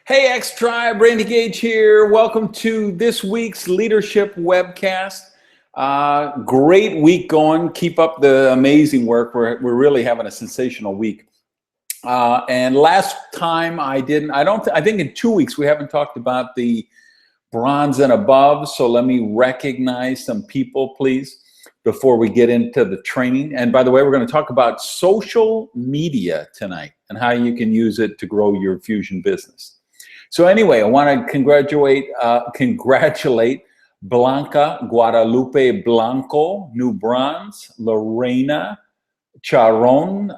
Hey, X Tribe, Randy Gage here. Welcome to this week's Leadership Webcast. Great week going. Keep up the amazing work. We're really having a sensational week. And last time I think in 2 weeks we haven't talked about the bronze and above. So let me recognize some people, please, before we get into the training. And by the way, we're going to talk about social media tonight and how you can use it to grow your Fusion business. So anyway, I want to congratulate Blanca Guadalupe Blanco, new bronze, Lorena Charon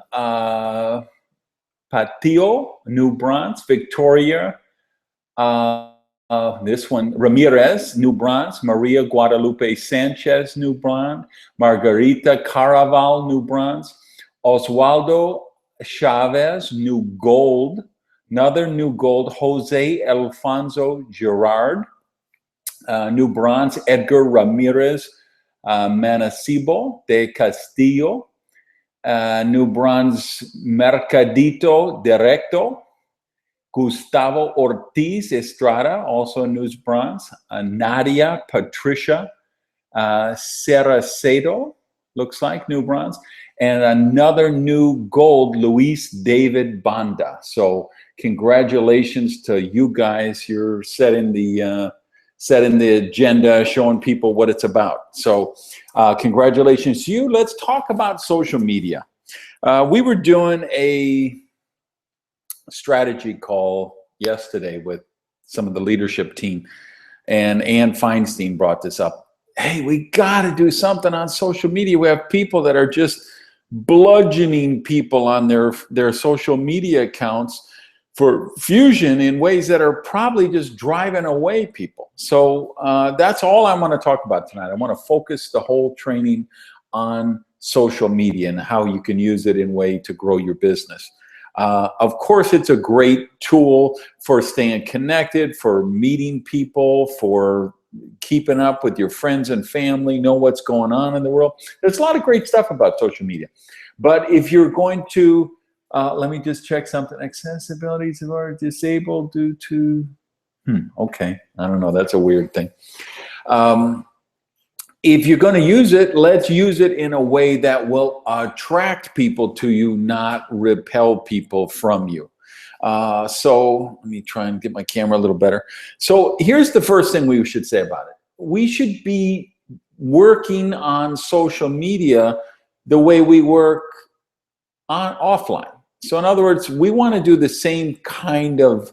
Patio, new bronze, Victoria, this one, Ramirez, new bronze, Maria Guadalupe Sanchez, new bronze, Margarita Caraval, new bronze, Oswaldo Chavez, new gold, another new gold, Jose Alfonso Gerard, new bronze, Edgar Ramirez Manasibo de Castillo, new bronze, Mercadito Directo, Gustavo Ortiz Estrada, also new bronze, Nadia Patricia Seracedo, looks like, new bronze, and another new gold, Luis David Banda. So congratulations to you guys. You're setting the agenda, showing people what it's about. So congratulations to you. Let's talk about social media. We were doing a strategy call yesterday with some of the leadership team, and Ann Feinstein brought this up. Hey, we got to do something on social media. We have people that are just bludgeoning people on their social media accounts for Fusion in ways that are probably just driving away people. So that's all I want to talk about tonight. I want to focus the whole training on social media and how you can use it in a way to grow your business. Of course, it's a great tool for staying connected, for meeting people, for keeping up with your friends and family, know what's going on in the world. There's a lot of great stuff about social media. But if you're going to, let me just check something. Accessibilities are disabled due to, okay, I don't know, that's a weird thing. If you're going to use it, let's use it in a way that will attract people to you, not repel people from you. So let me try and get my camera a little better. So here's the first thing we should say about it. We should be working on social media the way we work on offline. So in other words, we want to do the same kind of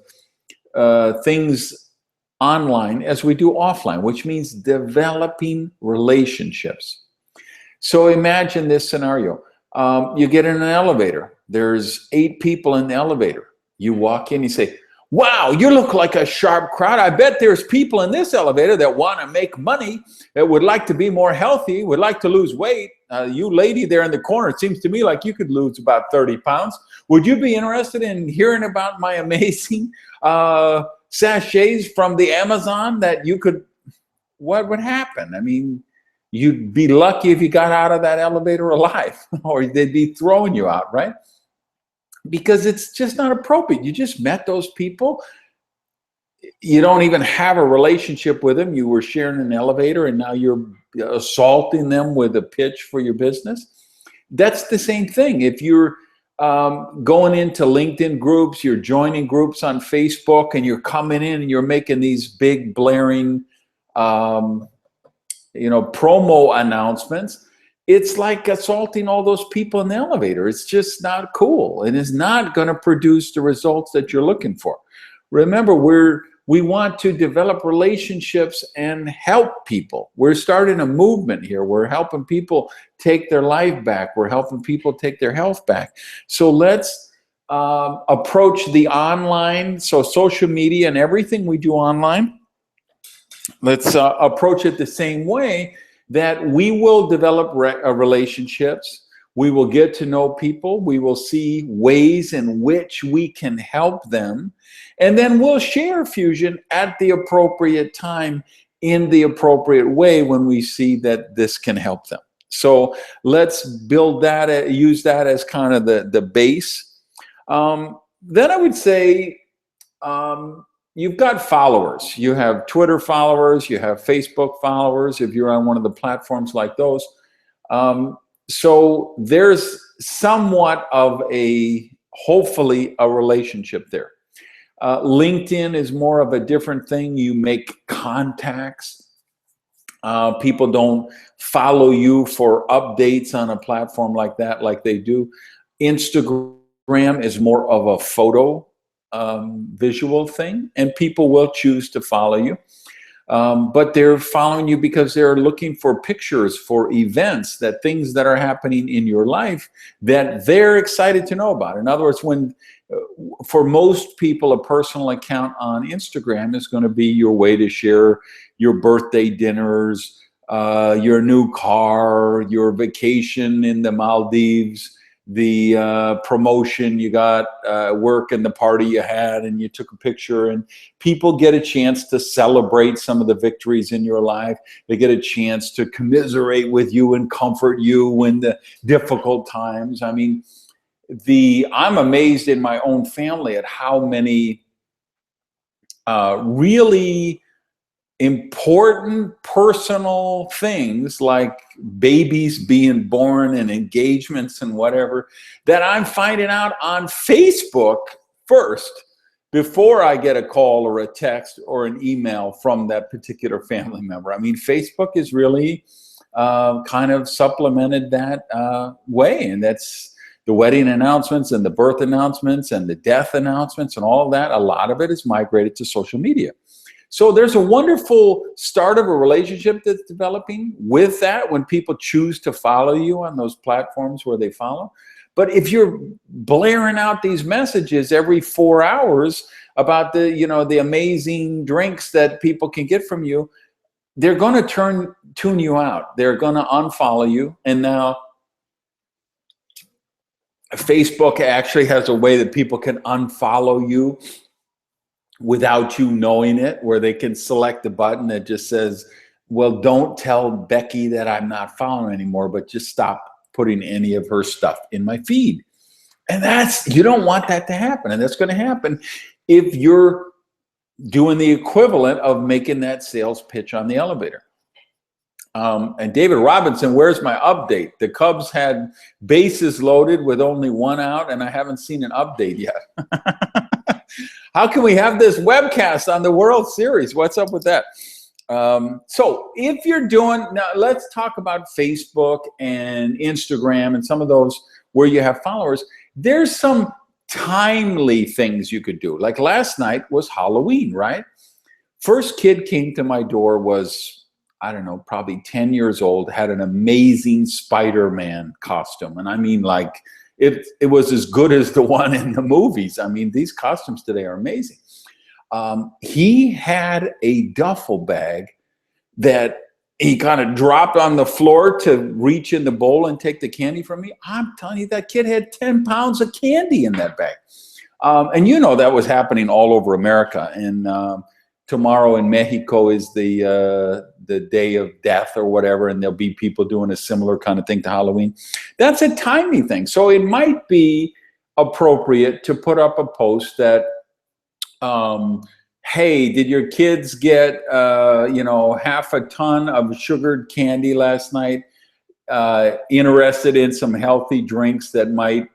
things online as we do offline, which means developing relationships. So imagine this scenario. You get in an elevator. There's 8 people in the elevator. You walk in, you say, wow, you look like a sharp crowd. I bet there's people in this elevator that want to make money, that would like to be more healthy, would like to lose weight. You lady there in the corner, it seems to me like you could lose about 30 pounds. Would you be interested in hearing about my amazing sachets from the Amazon that you could, what would happen? I mean, you'd be lucky if you got out of that elevator alive, or they'd be throwing you out, right? Because it's just not appropriate. You just met those people. You don't even have a relationship with them. You were sharing an elevator and now you're assaulting them with a pitch for your business. That's the same thing. If you're going into LinkedIn groups, you're joining groups on Facebook, and you're coming in and you're making these big blaring, promo announcements, it's like assaulting all those people in the elevator. It's just not cool, and it's not going to produce the results that you're looking for. Remember, we want to develop relationships and help people. We're starting a movement here. We're helping people take their life back. We're helping people take their health back. So let's approach the online, so social media and everything we do online, let's approach it the same way, that we will develop relationships. We will get to know people. We will see ways in which we can help them. And then we'll share Fusion at the appropriate time in the appropriate way when we see that this can help them. So let's build that, use that as kind of the base. Then I would say you've got followers. You have Twitter followers, you have Facebook followers if you're on one of the platforms like those. So there's somewhat of hopefully a relationship there. LinkedIn is more of a different thing. You make contacts. People don't follow you for updates on a platform like that like they do. Instagram is more of a photo visual thing, and people will choose to follow you. But they're following you because they're looking for pictures, for events, that things that are happening in your life that they're excited to know about. In other words, for most people, a personal account on Instagram is going to be your way to share your birthday dinners, your new car, your vacation in the Maldives, the promotion you got, work, and the party you had, and you took a picture, and people get a chance to celebrate some of the victories in your life. They get a chance to commiserate with you and comfort you in the difficult times. I mean, I'm amazed in my own family at how many really important personal things like babies being born and engagements and whatever that I'm finding out on Facebook first before I get a call or a text or an email from that particular family member. I mean, Facebook is really kind of supplemented that way, and that's the wedding announcements and the birth announcements and the death announcements and all of that. A lot of it is migrated to social media. So there's a wonderful start of a relationship that's developing with that when people choose to follow you on those platforms where they follow. But if you're blaring out these messages every 4 hours about the amazing drinks that people can get from you, they're going to tune you out. They're going to unfollow you. And now Facebook actually has a way that people can unfollow you without you knowing it, where they can select a button that just says, well, don't tell Becky that I'm not following anymore, but just stop putting any of her stuff in my feed. And you don't want that to happen. And that's going to happen if you're doing the equivalent of making that sales pitch on the elevator. And David Robinson, where's my update? The Cubs had bases loaded with only one out, and I haven't seen an update yet. How can we have this webcast on the World Series? What's up with that? So if you're now let's talk about Facebook and Instagram and some of those where you have followers. There's some timely things you could do. Like last night was Halloween, right? First kid came to my door was, I don't know, probably 10 years old, had an amazing Spider-Man costume. And I mean, like, it was as good as the one in the movies. I mean, these costumes today are amazing. He had a duffel bag that he kind of dropped on the floor to reach in the bowl and take the candy from me. I'm telling you, that kid had 10 pounds of candy in that bag. And that was happening all over America. And tomorrow in Mexico is the day of death or whatever, and there'll be people doing a similar kind of thing to Halloween. That's a timely thing. So it might be appropriate to put up a post that, hey, did your kids get, half a ton of sugared candy last night? Interested in some healthy drinks that might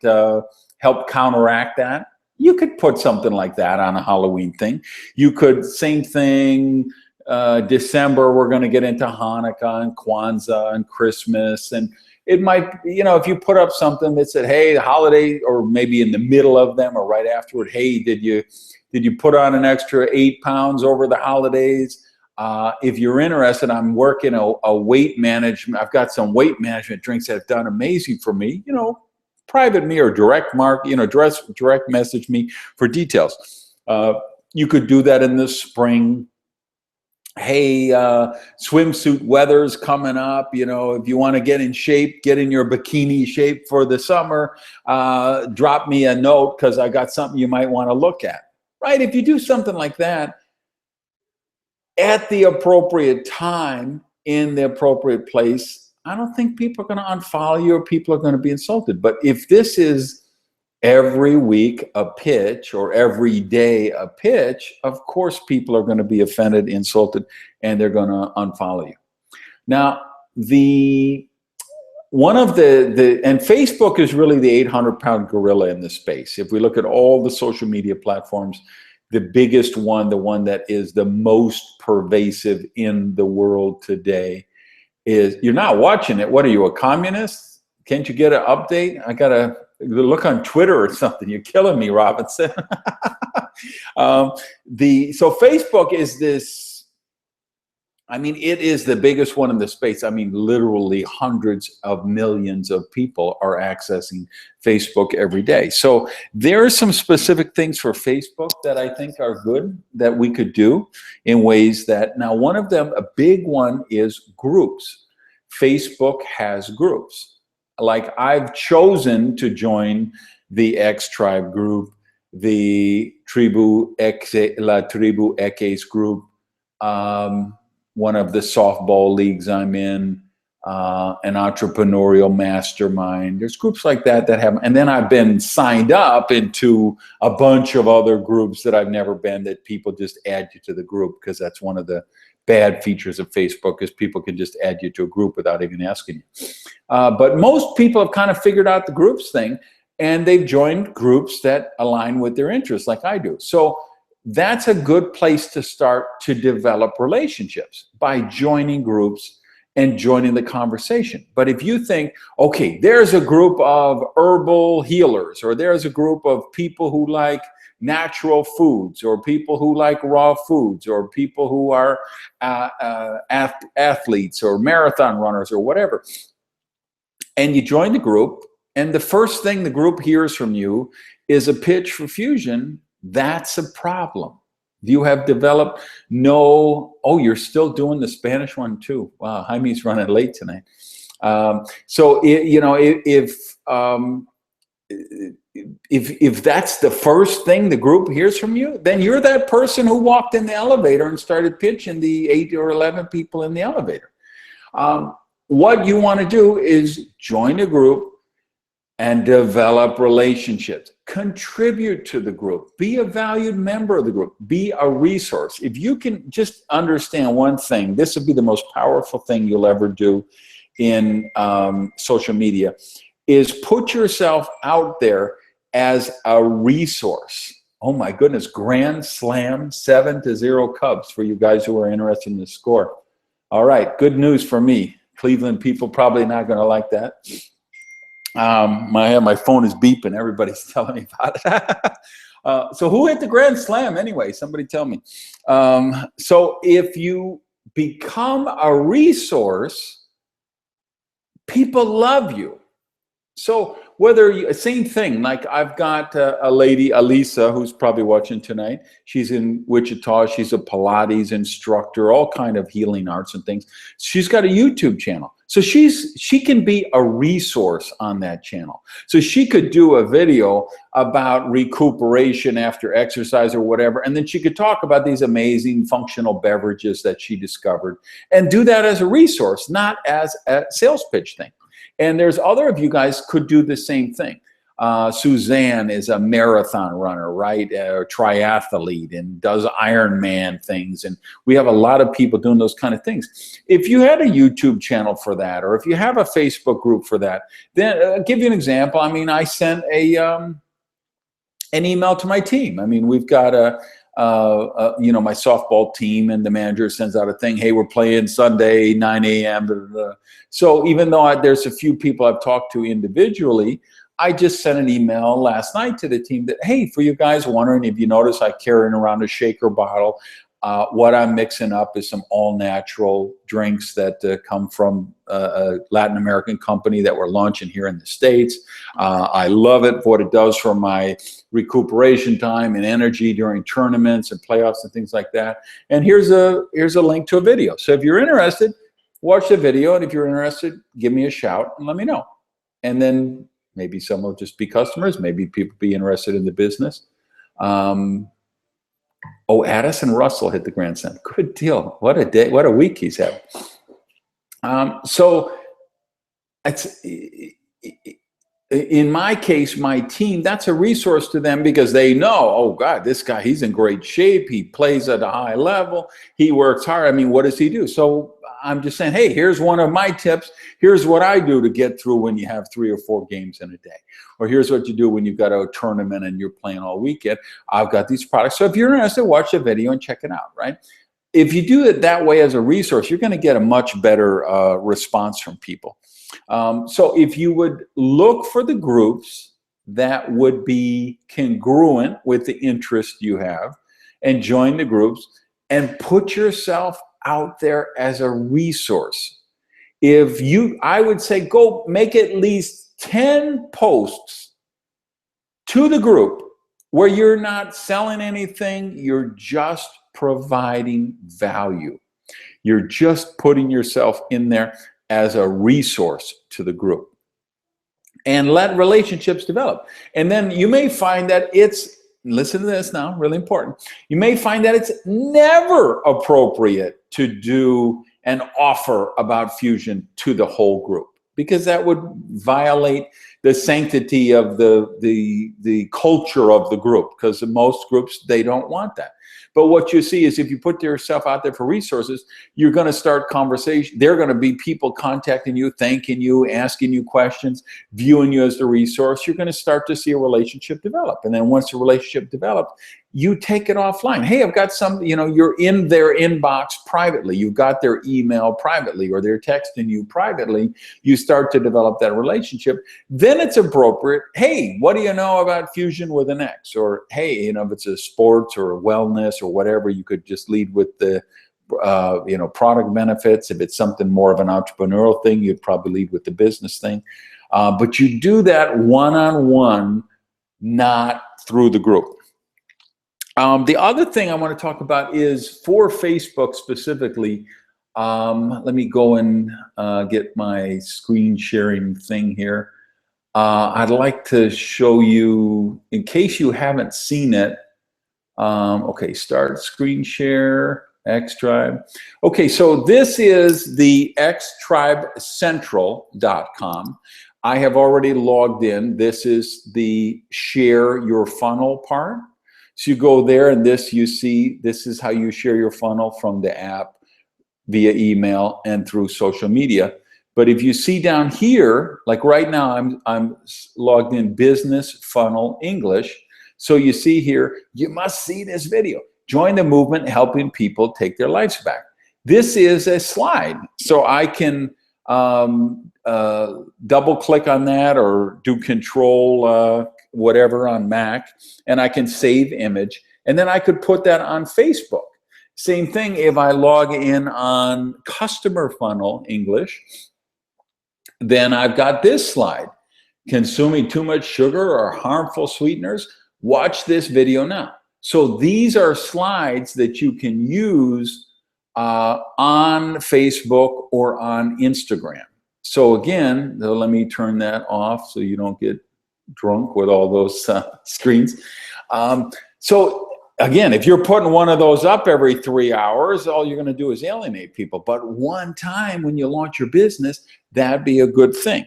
help counteract that? You could put something like that on a Halloween thing. You could, same thing, December, we're going to get into Hanukkah and Kwanzaa and Christmas. And it might, if you put up something that said, hey, the holiday, or maybe in the middle of them or right afterward, hey, did you put on an extra 8 pounds over the holidays? If you're interested, I'm working a weight management. I've got some weight management drinks that have done amazing for me. Private me or direct message me for details. You could do that in the spring. Hey, swimsuit weather's coming up. If you want to get in shape, get in your bikini shape for the summer, drop me a note because I got something you might want to look at. Right? If you do something like that at the appropriate time, in the appropriate place, I don't think people are going to unfollow you or people are going to be insulted. But if this is every week a pitch or every day a pitch, of course people are going to be offended, insulted, and they're going to unfollow you. Now, one of and Facebook is really the 800-pound gorilla in this space. If we look at all the social media platforms, the biggest one, the one that is the most pervasive in the world today, is, you're not watching it. What are you, a communist? Can't you get an update? I gotta look on Twitter or something. You're killing me, Robinson. So Facebook is this, I mean, it is the biggest one in the space. I mean, literally hundreds of millions of people are accessing Facebook every day. So there are some specific things for Facebook that I think are good that we could do in ways that, now one of them, a big one, is groups. Facebook has groups. Like, I've chosen to join the X Tribe group, the La Tribu X group, one of the softball leagues I'm in, an entrepreneurial mastermind. There's groups like that have, and then I've been signed up into a bunch of other groups that I've never been, that people just add you to the group, because that's one of the bad features of Facebook, is people can just add you to a group without even asking you. But most people have kind of figured out the groups thing, and they've joined groups that align with their interests, like I do. So that's a good place to start to develop relationships, by joining groups and joining the conversation. But if you think, okay, there's a group of herbal healers, or there's a group of people who like natural foods, or people who like raw foods, or people who are athletes or marathon runners or whatever, and you join the group, and the first thing the group hears from you is a pitch for fusion, that's a problem. You have developed oh, you're still doing the Spanish one too. Wow, Jaime's running late tonight. So if that's the first thing the group hears from you, then you're that person who walked in the elevator and started pitching the 8 or 11 people in the elevator. What you want to do is join a group and develop relationships. Contribute to the group. Be a valued member of the group. Be a resource. If you can just understand one thing, this would be the most powerful thing you'll ever do in social media, is put yourself out there as a resource. Oh my goodness, Grand Slam, 7-0 Cubs for you guys who are interested in the score. All right, good news for me. Cleveland people probably not gonna like that. My phone is beeping. Everybody's telling me about it. So who hit the Grand Slam anyway? Somebody tell me. So if you become a resource, people love you. So whether you, same thing, like I've got a lady, Alisa, who's probably watching tonight. She's in Wichita. She's a Pilates instructor, all kind of healing arts and things. She's got a YouTube channel. So she can be a resource on that channel. So she could do a video about recuperation after exercise or whatever, and then she could talk about these amazing functional beverages that she discovered, and do that as a resource, not as a sales pitch thing. And there's other of you guys could do the same thing. Suzanne is a marathon runner, right? A triathlete, and does Ironman things. And we have a lot of people doing those kind of things. If you had a YouTube channel for that, or if you have a Facebook group for that, then I'll give you an example. I mean, I sent an email to my team. I mean, we've got my softball team, and the manager sends out a thing, hey, we're playing Sunday, 9 a.m. Blah, blah, blah. So even though there's a few people I've talked to individually, I just sent an email last night to the team that, hey, for you guys wondering if you notice I carrying around a shaker bottle, what I'm mixing up is some all-natural drinks that come from a Latin American company that we're launching here in the States. I love it for what it does for my recuperation time and energy during tournaments and playoffs and things like that. And here's a link to a video. So if you're interested, watch the video, and if you're interested, give me a shout and let me know. And then maybe some will just be customers. Maybe people be interested in the business. Oh, Addison Russell hit the Grand Slam. Good deal. What a day. What a week he's had. So in my case, my team, that's a resource to them because they know, oh God, this guy, he's in great shape. He plays at a high level. He works hard. I mean, what does he do? So I'm just saying, hey, here's one of my tips. Here's what I do to get through when you have 3 or 4 games in a day. Or here's what you do when you've got a tournament and you're playing all weekend. I've got these products. So if you're interested, watch the video and check it out, right? If you do it that way as a resource, you're going to get a much better response from people. So if you would look for the groups that would be congruent with the interest you have and join the groups and put yourself out there as a resource. I would say go make at least 10 posts to the group where you're not selling anything, you're just providing value. You're just putting yourself in there as a resource to the group. And let relationships develop. And then you may find that listen to this now, really important. You may find that it's never appropriate to do an offer about Fusion to the whole group, because that would violate the sanctity of the culture of the group, because most groups, they don't want that. But what you see is if you put yourself out there for resources, you're going to start conversation. There are going to be people contacting you, thanking you, asking you questions, viewing you as the resource. You're going to start to see a relationship develop. And then once the relationship develops, you take it offline. Hey, I've got some, you're in their inbox privately. You've got their email privately, or they're texting you privately. You start to develop that relationship. Then it's appropriate. Hey, what do you know about Fusion with an X? Or, hey, if it's a sports or a wellness or whatever, you could just lead with the, product benefits. If it's something more of an entrepreneurial thing, you'd probably lead with the business thing. But you do that one-on-one, not through the group. The other thing I want to talk about is for Facebook specifically. Let me go and get my screen sharing thing here. I'd like to show you, in case you haven't seen it. Okay, start screen share, Xtribe. Okay, so this is the xtribecentral.com. I have already logged in. This is the share your funnel part. So you go there, and you see this is how you share your funnel from the app via email and through social media. But if you see down here, like right now, I'm logged in Business Funnel English. So you see here, you must see this video. Join the movement, helping people take their lives back. This is a slide, so I can double click on that or do control whatever on Mac, and I can save image, and then I could put that on Facebook. Same thing if I log in on Customer Funnel English, then I've got this slide. Consuming too much sugar or harmful sweeteners? Watch this video now. So these are slides that you can use on Facebook or on Instagram. So again, let me turn that off so you don't get drunk with all those screens. So again, if you're putting one of those up every 3 hours, all you're going to do is alienate people. But one time when you launch your business, that'd be a good thing.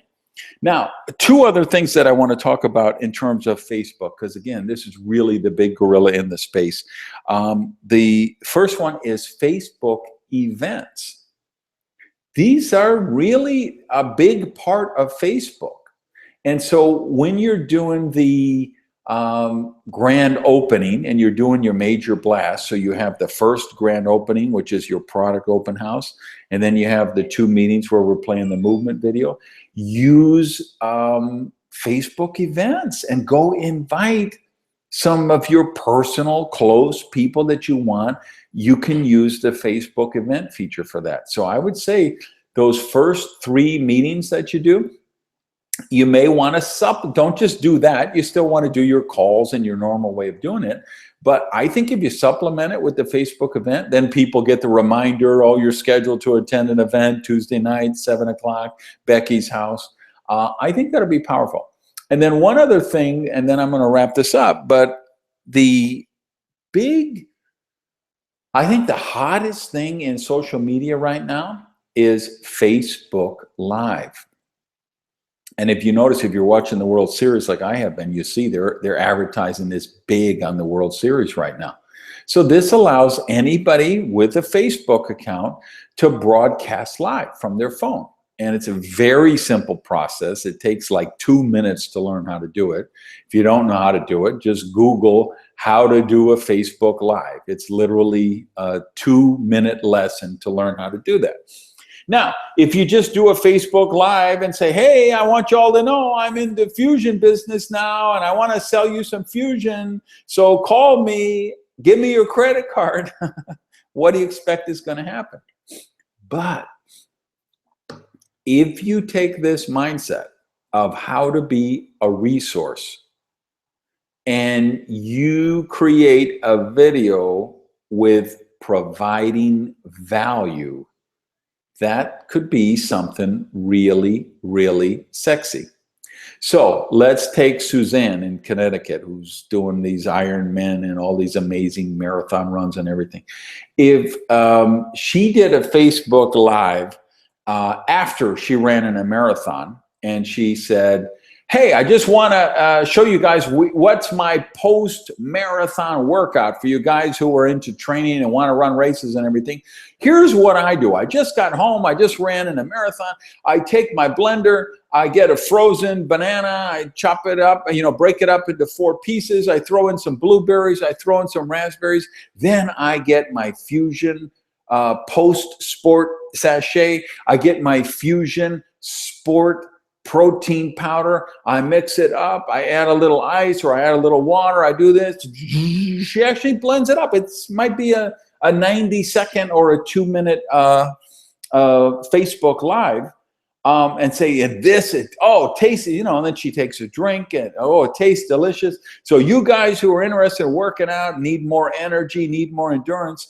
Now, 2 other things that I want to talk about in terms of Facebook, because again, this is really the big gorilla in the space. The first one is Facebook events. These are really a big part of Facebook. And so when you're doing the grand opening and you're doing your major blast, so you have the first grand opening, which is your product open house, and then you have the 2 meetings where we're playing the movement video, use Facebook events and go invite some of your personal close people that you want. You can use the Facebook event feature for that. So I would say those first 3 meetings that you do, you may want to don't just do that. You still want to do your calls and your normal way of doing it. But I think if you supplement it with the Facebook event, then people get the reminder, oh, you're scheduled to attend an event Tuesday night, 7 o'clock, Becky's house. I think that'll be powerful. And then one other thing, and then I'm going to wrap this up, but I think the hottest thing in social media right now is Facebook Live. And if you notice, if you're watching the World Series like I have been, you see they're advertising this big on the World Series right now. So this allows anybody with a Facebook account to broadcast live from their phone. And it's a very simple process. It takes like 2 minutes to learn how to do it. If you don't know how to do it, just Google how to do a Facebook Live. It's literally a 2-minute lesson to learn how to do that. Now, if you just do a Facebook Live and say, hey, I want you all to know I'm in the fusion business now and I want to sell you some fusion, so call me, give me your credit card, what do you expect is going to happen? But if you take this mindset of how to be a resource and you create a video with providing value, that could be something really, really sexy. So let's take Suzanne in Connecticut, who's doing these Ironman and all these amazing marathon runs and everything. If she did a Facebook Live after she ran in a marathon, and she said, hey, I just want to show you guys what's my post-marathon workout for you guys who are into training and want to run races and everything. Here's what I do. I just got home. I just ran in a marathon. I take my blender. I get a frozen banana. I chop it up, break it up into 4 pieces. I throw in some blueberries. I throw in some raspberries. Then I get my Fusion post-sport sachet. I get my Fusion Sport protein powder. I mix it up. I add a little ice or I add a little water. I do this. She actually blends it up. It might be a 90-second or a 2-minute Facebook Live, and say, tasty, and then she takes a drink and, it tastes delicious. So you guys who are interested in working out, need more energy, need more endurance,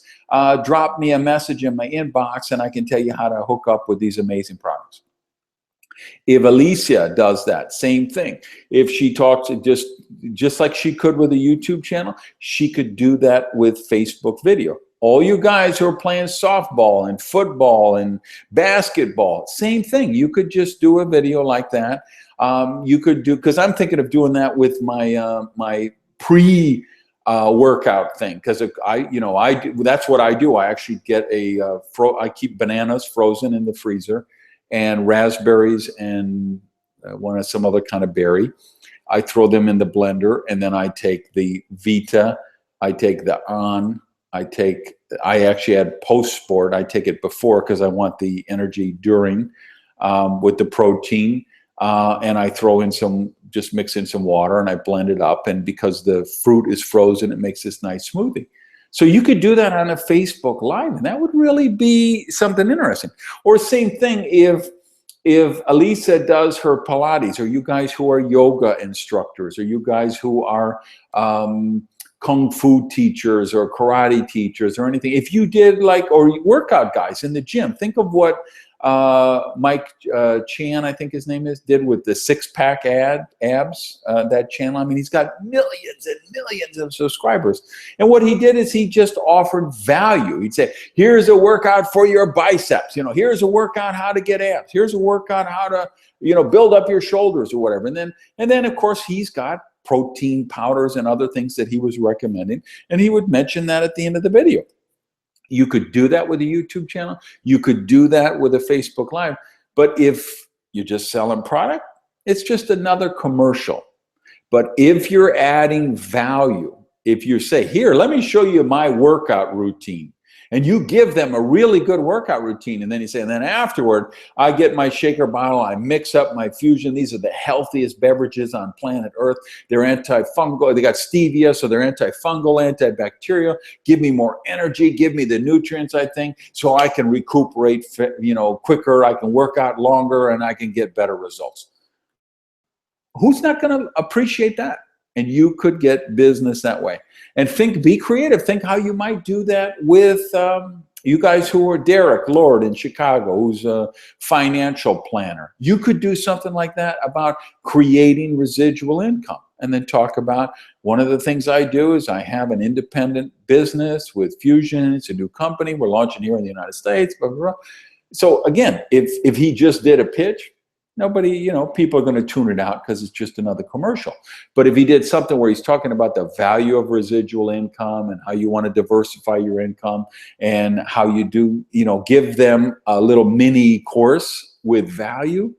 drop me a message in my inbox and I can tell you how to hook up with these amazing products. If Alicia does that, same thing. If she talks just like she could with a YouTube channel, she could do that with Facebook video. All you guys who are playing softball and football and basketball, same thing. You could just do a video like that. You could do, because I'm thinking of doing that with my my pre-workout thing, because that's what I do. I actually get I keep bananas frozen in the freezer, and raspberries and some other kind of berry. I throw them in the blender, and then I take the Vita, I take the On, I actually add post-sport. I take it before because I want the energy during with the protein, and I throw in just mix in some water, and I blend it up, and because the fruit is frozen, it makes this nice smoothie. So you could do that on a Facebook Live, and that would really be something interesting. Or same thing if Alisa does her Pilates, or you guys who are yoga instructors, or you guys who are Kung Fu teachers or karate teachers or anything. If you did or workout guys in the gym, think of what Mike Chan, I think his name is, did with the 6-pack abs, that channel. I mean, he's got millions and millions of subscribers. And what he did is he just offered value. He'd say, here's a workout for your biceps. Here's a workout how to get abs. Here's a workout how to, build up your shoulders or whatever. And then of course he's got protein powders and other things that he was recommending. And he would mention that at the end of the video. You could do that with a YouTube channel. You could do that with a Facebook Live. But if you're just selling product, it's just another commercial. But if you're adding value, if you say, here, let me show you my workout routine, and you give them a really good workout routine, and then you say, and then afterward, I get my shaker bottle, I mix up my Fusion. These are the healthiest beverages on planet Earth. They're antifungal. They got stevia, so they're antifungal, antibacterial. Give me more energy. Give me the nutrients, I think, so I can recuperate, quicker. I can work out longer, and I can get better results. Who's not going to appreciate that? And you could get business that way. And be creative. Think how you might do that with you guys who are Derek Lord in Chicago, who's a financial planner. You could do something like that about creating residual income. And then talk about, one of the things I do is I have an independent business with Fusion. It's a new company. We're launching here in the United States, blah, blah, blah. So again, if he just did a pitch, Nobody, people are going to tune it out because it's just another commercial. But if he did something where he's talking about the value of residual income and how you want to diversify your income and how you do, give them a little mini course with value,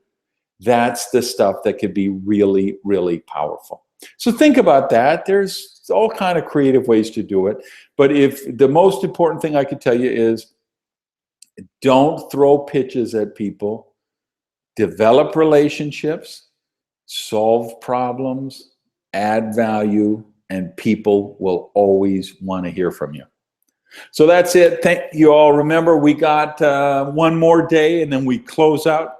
that's the stuff that could be really, really powerful. So think about that. There's all kind of creative ways to do it. But if the most important thing I could tell you is don't throw pitches at people. Develop relationships, solve problems, add value, and people will always want to hear from you. So that's it. Thank you all. Remember, we got one more day and then we close out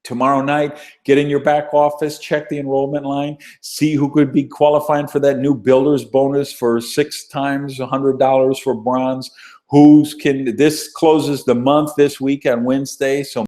tomorrow night. Get in your back office, check the enrollment line, see who could be qualifying for that new builder's bonus for 6 times $100 for bronze. This closes the month this week on Wednesday. So